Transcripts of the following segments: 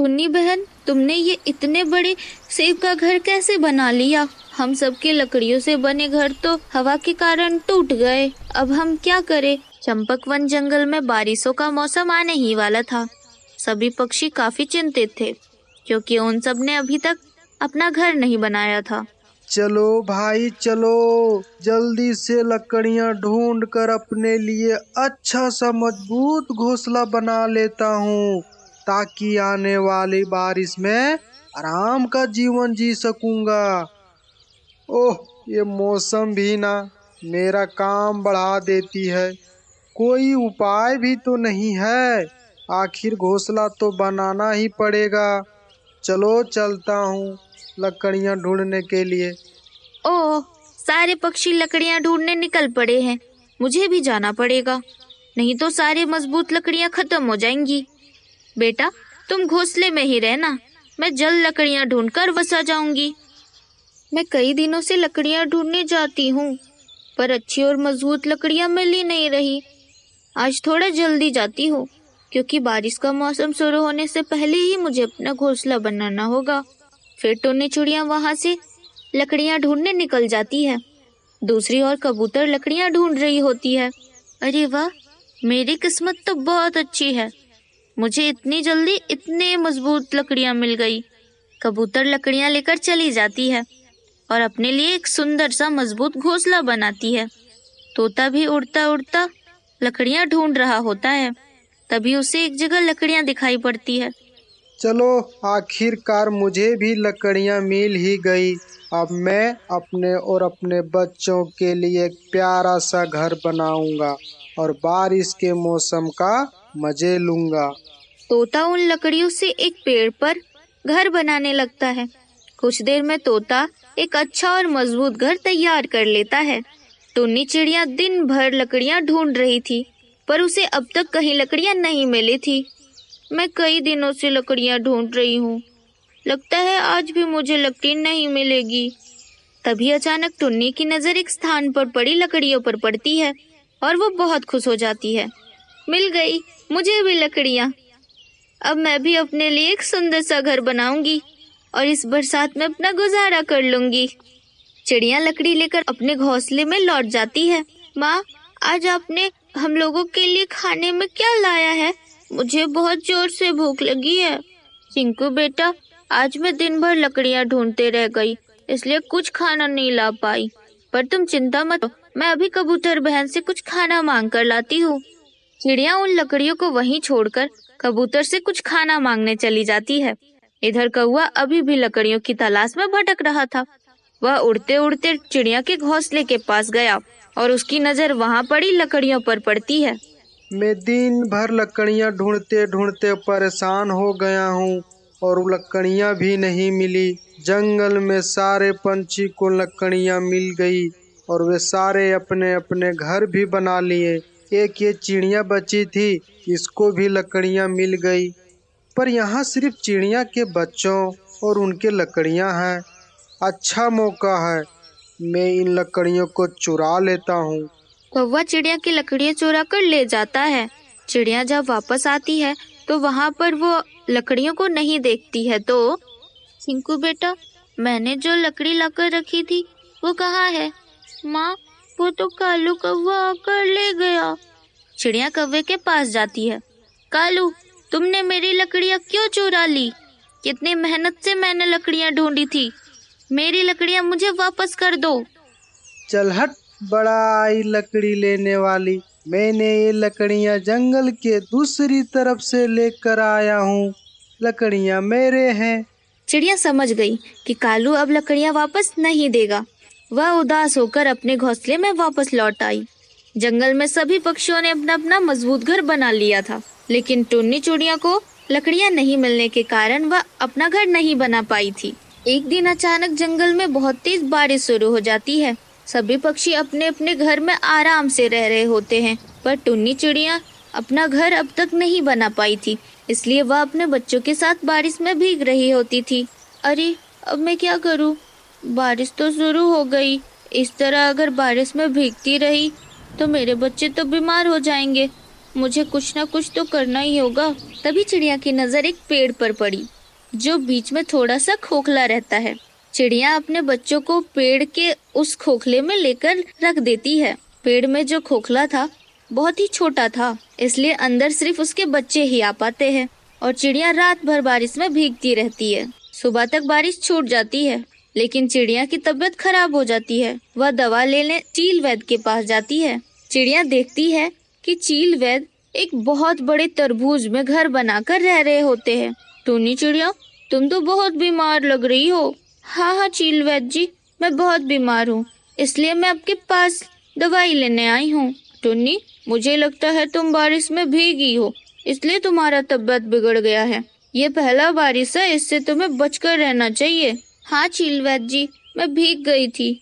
टुन्नी बहन, तुमने ये इतने बड़े सेब का घर कैसे बना लिया? हम सबके लकड़ियों से बने घर तो हवा के कारण टूट गए। अब हम क्या करें? चंपकवन जंगल में बारिशों का मौसम आने ही वाला था। सभी पक्षी काफी चिंतित थे क्योंकि उन सब ने अभी तक अपना घर नहीं बनाया था। चलो भाई चलो, जल्दी से लकड़ियां ढूंढ कर अपने लिए अच्छा सा मजबूत घोंसला बना लेता हूँ, ताकि आने वाली बारिश में आराम का जीवन जी सकूंगा। ओह, ये मौसम भी ना मेरा काम बढ़ा देती है। कोई उपाय भी तो नहीं है। आखिर घोंसला तो बनाना ही पड़ेगा। चलो चलता हूँ लकड़ियां ढूंढने के लिए। ओह, सारे पक्षी लकड़ियां ढूंढने निकल पड़े हैं। मुझे भी जाना पड़ेगा, नहीं तो सारे मजबूत लकड़ियां खत्म हो जाएंगी। बेटा, तुम घोंसले में ही रहना, मैं जल्द लकड़ियां ढूंढकर वसा जाऊंगी। मैं कई दिनों से लकड़ियां ढूंढने जाती हूँ, पर अच्छी और मजबूत लकड़ियां मिल ही नहीं रही। आज थोड़ा जल्दी जाती हूँ, क्योंकि बारिश का मौसम शुरू होने से पहले ही मुझे अपना घोंसला बनाना होगा। फिर टुन्नी चिड़िया वहां से लकड़ियां ढूंढने निकल जाती है। दूसरी ओर कबूतर लकड़ियां ढूंढ रही होती है। अरे वाह, मेरी किस्मत तो बहुत अच्छी है, मुझे इतनी जल्दी इतने मजबूत लकड़ियां मिल गई। कबूतर लकड़ियां लेकर चली जाती है और अपने लिए एक सुंदर सा मजबूत घोंसला बनाती है। तोता भी उड़ता उड़ता लकड़ियां ढूंढ रहा होता है। तभी उसे एक जगह लकड़ियां दिखाई पड़ती है। चलो, आखिरकार मुझे भी लकड़ियां मिल ही गई। अब मैं अपने और अपने बच्चों के लिए एक प्यारा सा घर बनाऊंगा और बारिश के मौसम का मजे लूंगा। तोता उन लकड़ियों से एक पेड़ पर घर बनाने लगता है। कुछ देर में तोता एक अच्छा और मजबूत घर तैयार कर लेता है। टुन्नी चिड़िया दिन भर लकड़ियां ढूंढ रही थी, पर उसे अब तक कहीं लकड़ियां नहीं मिली थी। मैं कई दिनों से लकड़ियां ढूंढ रही हूँ, लगता है आज भी मुझे लकड़ी नहीं मिलेगी। तभी अचानक टुन्नी की नजर एक स्थान पर पड़ी लकड़ियों पर पड़ती है और वो बहुत खुश हो जाती है। मिल गई मुझे भी लकड़ियां। अब मैं भी अपने लिए एक सुंदर सा घर बनाऊंगी और इस बरसात में अपना गुजारा कर लूंगी। चिड़िया लकड़ी लेकर अपने घोंसले में लौट जाती है। माँ, आज आपने हम लोगों के लिए खाने में क्या लाया है? मुझे बहुत जोर से भूख लगी है। चिंकू बेटा, आज मैं दिन भर लकड़ियां ढूंढते रह गई, इसलिए कुछ खाना नहीं ला पाई। पर तुम चिंता मत करो, मैं अभी कबूतर बहन से कुछ खाना मांग कर लाती हूँ। चिड़िया उन लकड़ियों को वहीं छोड़कर कबूतर से कुछ खाना मांगने चली जाती है। इधर कौवा अभी भी लकड़ियों की तलाश में भटक रहा था। वह उड़ते उड़ते चिड़िया के घोंसले के पास गया और उसकी नजर वहां पड़ी लकड़ियों पर पड़ती है। मैं दिन भर लकड़ियां ढूंढते ढूंढते परेशान हो गया हूँ और लकड़ियां भी नहीं मिली। जंगल में सारे पंछी को लकड़ियां मिल गई और वे सारे अपने अपने घर भी बना लिए। एक ये चिड़िया बची थी, इसको भी लकड़ियां मिल गई। पर यहाँ सिर्फ चिड़िया के बच्चों और उनके लकड़ियां हैं। अच्छा मौका है, मैं इन लकड़ियों को चुरा लेता हूँ। कौवा चिड़िया की लकड़ियां चुरा कर ले जाता है। चिड़िया जब वापस आती है तो वहां पर वो लकड़ियों को नहीं देखती है। तो चिंकू बेटा, मैंने जो लकड़ी लाकर रखी थी वो कहाँ है? माँ, वो तो कालू कौवा आकर ले गया। चिड़िया कौवे के पास जाती है। कालू, तुमने मेरी लकड़ियां क्यों चुरा ली? कितनी मेहनत से मैंने लकड़ियां ढूंढी थी, मेरी लकड़ियां मुझे वापस कर दो। चल हट, बड़ा आई लकड़ी लेने वाली। मैंने ये लकड़ियां जंगल के दूसरी तरफ से लेकर आया हूँ। लकड़ियां मेरे हैं। चिड़िया समझ गई कि कालू अब लकड़ियां वापस नहीं देगा। वह उदास होकर अपने घोंसले में वापस लौट आई। जंगल में सभी पक्षियों ने अपना अपना मजबूत घर बना लिया था, लेकिन टुन्नी चिड़िया को लकड़ियां नहीं मिलने के कारण वह अपना घर नहीं बना पाई थी। एक दिन अचानक जंगल में बहुत तेज बारिश शुरू हो जाती है। सभी पक्षी अपने अपने घर में आराम से रह रहे होते हैं, पर टुन्नी चिड़िया अपना घर अब तक नहीं बना पाई थी, इसलिए वह अपने बच्चों के साथ बारिश में भीग रही होती थी। अरे, अब मैं क्या करूं? बारिश तो शुरू हो गई। इस तरह अगर बारिश में भीगती रही तो मेरे बच्चे तो बीमार हो जाएंगे। मुझे कुछ ना कुछ तो करना ही होगा। तभी चिड़िया की नजर एक पेड़ पर पड़ी। जो बीच में थोड़ा सा खोखला रहता है। चिड़िया अपने बच्चों को पेड़ के उस खोखले में लेकर रख देती है। पेड़ में जो खोखला था बहुत ही छोटा था, इसलिए अंदर सिर्फ उसके बच्चे ही आ पाते हैं और चिड़िया रात भर बारिश में भीगती रहती है। सुबह तक बारिश छूट जाती है, लेकिन चिड़िया की तबीयत खराब हो जाती है। वह दवा लेने चील वैद्य के पास जाती है। चिड़िया देखती है कि चील वैद्य एक बहुत बड़े तरबूज में घर बनाकर रह रहे होते हैं। टुन्नी चिड़िया, तुम तो बहुत बीमार लग रही हो। हाँ हाँ चील वैद्य जी, मैं बहुत बीमार हूँ, इसलिए मैं आपके पास दवाई लेने आई हूँ। टुन्नी, मुझे लगता है तुम बारिश में भीगी हो, इसलिए तुम्हारा तबीयत बिगड़ गया है। ये पहला बारिश है, इससे तुम्हें बचकर रहना चाहिए। हाँ चील वैद्य जी, मैं भीग गई थी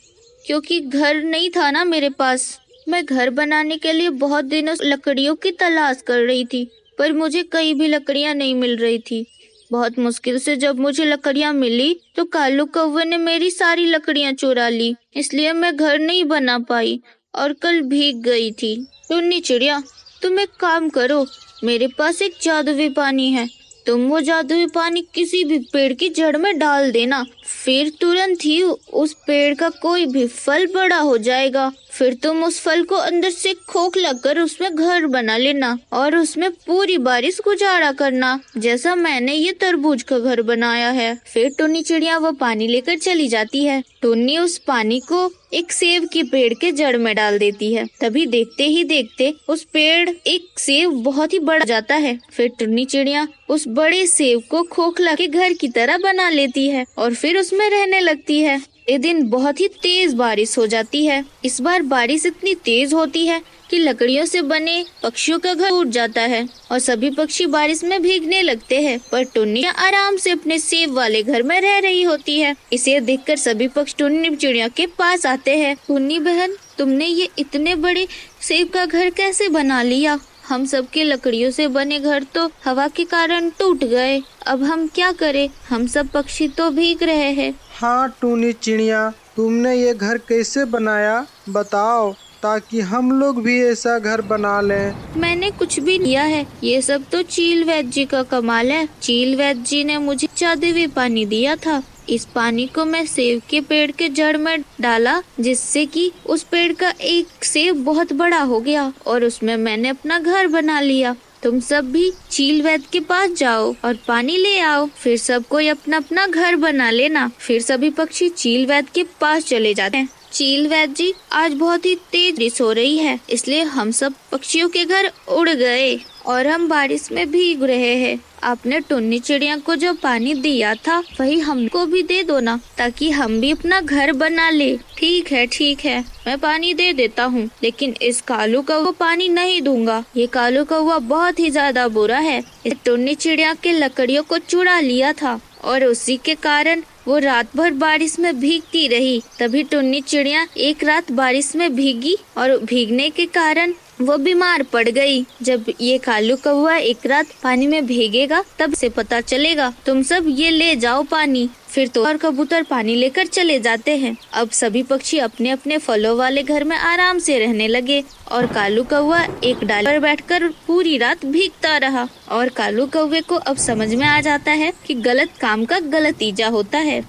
क्योंकि घर नहीं था ना मेरे पास। मैं घर बनाने के लिए बहुत दिनों से लकड़ियों की तलाश कर रही थी, पर मुझे कहीं भी लकड़ियाँ नहीं मिल रही थी। बहुत मुश्किल से जब मुझे लकड़ियाँ मिली तो कालू कौवे ने मेरी सारी लकड़ियाँ चुरा ली, इसलिए मैं घर नहीं बना पाई और कल भीग गई थी। टुन्नी चिड़िया, तुम एक काम करो, मेरे पास एक जादुई पानी है। तुम वो जादुई पानी किसी भी पेड़ की जड़ में डाल देना, फिर तुरंत ही उस पेड़ का कोई भी फल बड़ा हो जाएगा। फिर तुम उस फल को अंदर से खोखला कर उसमें घर बना लेना और उसमें पूरी बारिश गुजारा करना, जैसा मैंने ये तरबूज का घर बनाया है। फिर टुन्नी चिड़िया वो पानी लेकर चली जाती है। टुन्नी उस पानी को एक सेब के पेड़ के जड़ में डाल देती है। तभी देखते ही देखते उस पेड़ एक सेब बहुत ही बड़ा जाता है। फिर टुन्नी चिड़िया उस बड़े सेब को खोखला के घर की तरह बना लेती है और फिर उसमें रहने लगती है। एक दिन बहुत ही तेज बारिश हो जाती है। इस बार बारिश इतनी तेज होती है कि लकड़ियों से बने पक्षियों का घर टूट जाता है और सभी पक्षी बारिश में भीगने लगते हैं, पर टुन्नी आराम से अपने सेब वाले घर में रह रही होती है। इसे देखकर सभी पक्षी टुन्नी चिड़िया के पास आते हैं। टुन्नी बहन, तुमने ये इतने बड़े सेब का घर कैसे बना लिया? हम सबके लकड़ियों से बने घर तो हवा के कारण टूट गए, अब हम क्या करें? हम सब पक्षी तो भीग रहे हैं। हाँ टूनी चिड़िया, तुमने ये घर कैसे बनाया बताओ, ताकि हम लोग भी ऐसा घर बना लें। मैंने कुछ भी किया है, ये सब तो चील वैद्य जी का कमाल है। चील वैद्य जी ने मुझे जादुई पानी दिया था। इस पानी को मैं सेब के पेड़ के जड़ में डाला, जिससे कि उस पेड़ का एक सेब बहुत बड़ा हो गया और उसमें मैंने अपना घर बना लिया। तुम सब भी चील वैद्य के पास जाओ और पानी ले आओ, फिर सब कोई अपना अपना घर बना लेना। फिर सभी पक्षी चील वैद्य के पास चले जाते हैं। चील वैद्य जी, आज बहुत ही तेज बारिश हो रही है, इसलिए हम सब पक्षियों के घर उड़ गए और हम बारिश में भीग रहे हैं। आपने टुन्नी चिड़िया को जो पानी दिया था वही हमको भी दे दो ना, ताकि हम भी अपना घर बना ले। ठीक है, मैं पानी दे देता हूँ, लेकिन इस कालू कौवा पानी नहीं दूंगा। ये कालू कौवा बहुत ही ज्यादा बुरा है। इस टुन्नी चिड़िया के लकड़ियों को चुरा लिया था और उसी के कारण वो रात भर बारिश में भीगती रही। तभी टुन्नी चिड़िया एक रात बारिश में भीगी और भीगने के कारण वो बीमार पड़ गई। जब ये कालू कौवा एक रात पानी में भीगेगा तब से पता चलेगा। तुम सब ये ले जाओ पानी। फिर तो और कबूतर पानी लेकर चले जाते हैं। अब सभी पक्षी अपने अपने फलों वाले घर में आराम से रहने लगे और कालू कौवा एक डाली पर बैठकर पूरी रात भीगता रहा। और कालू कौवे को अब समझ में आ जाता है कि गलत काम का गलत नतीजा होता है।